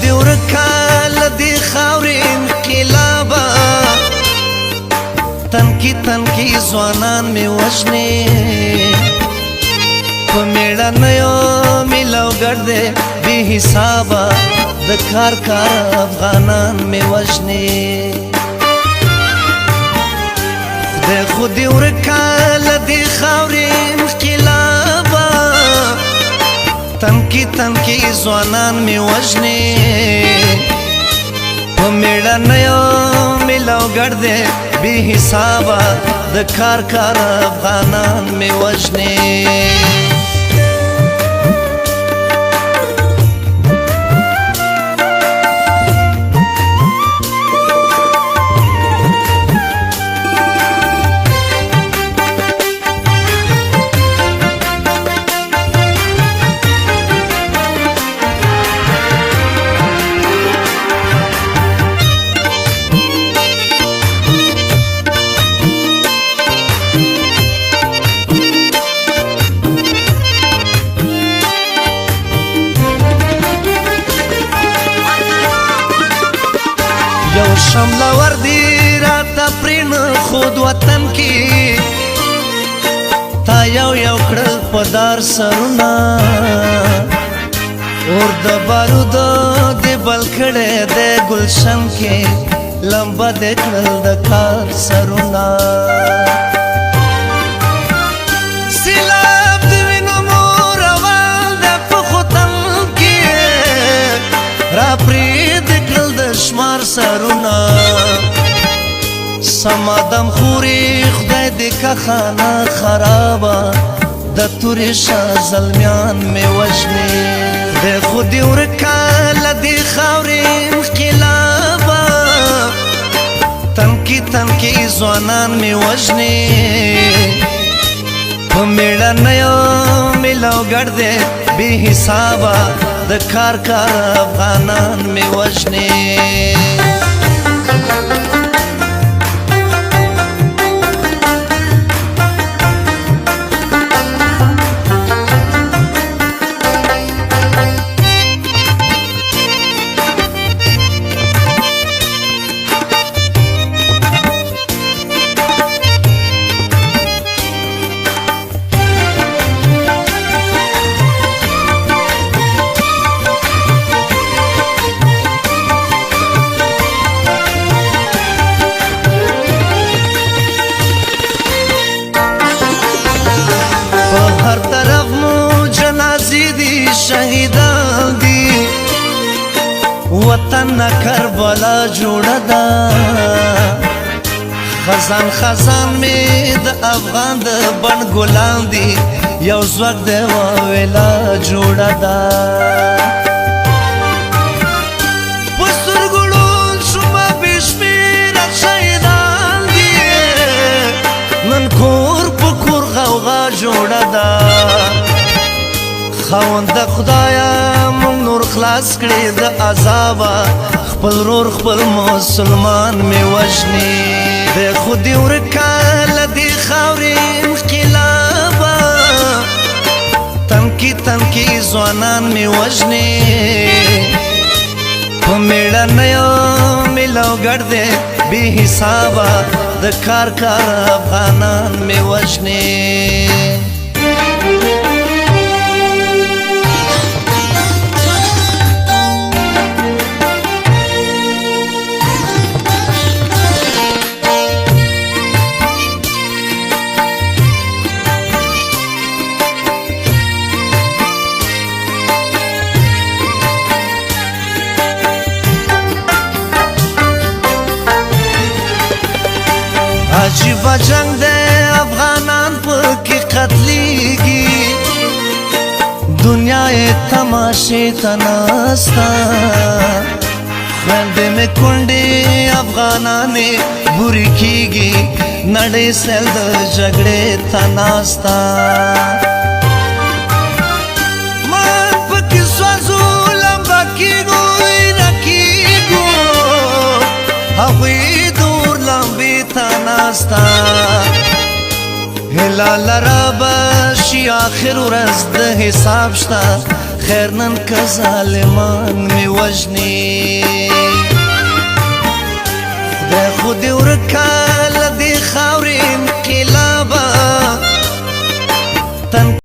خودی ورکال دی خاورې انقلابا تنکی ځوانان می وژنې په میړنیو می لوګړ دی بې حسابه د کار افغانان می وژنې خدای خودی ورکال دی خاورې انقلابا تنکی ځوانان می وژنې په میړنیو می لوګړ دی بې حسابه د کار افغانان می وژنې یو شمله وردی راته پرېنه خود وطن کې تا یو کړل په دار سرونه اور د بارودو دې بل کړی دی ګلشن کې لمبه دې کړل د کار سرونه سیلاب د وینو مو روان دی په خوتن کې راپرېږدې کړل د شمار سرونه سمادم خوري خدای دې که خانه خرابه د تورې شاه زلمیان مې وژنې د خودي ورکاله دې خاورې انقلابه تنکي ځوانان مې وژنې په میړنیو مې لوګړ دی بې حسابه د کار افغانان مې وژنې هر طرف مو جنازې دي شهیدان دي وطن کربلا جوړه ده خزان می د افغان د بڼ ګلان دي یو ځواک د واویلا جوړه ده په سترګو ړوند شومه بې شمېره شهیدان دي نن کور په کور غوغا جوړه ده خاوند خدایا مونږ نور خلاص کړي د عذابه خپل رور خپل مسلمان مې وژنې د خودي ورکاله دې خاورې انقلابه تنکي ځوانان مې وژنې په میړنیو مې لوګړ دی بې حسابه د کار افغانان مې وژنې عجیب جنگ دے افغانان پکی قتلیگی دنیا تماشے تناستا خوندے میں کنڈے افغانان بری کیگی نڑے سیل د جگڑے تناستا من پکی سوازو لمبا کیگو رکیگو هوی دور لمبی تناستا هلال رابا شي آخر ورځ د حساب شتا خیر نن که ظالمان می وژني خدای خو دې ورکه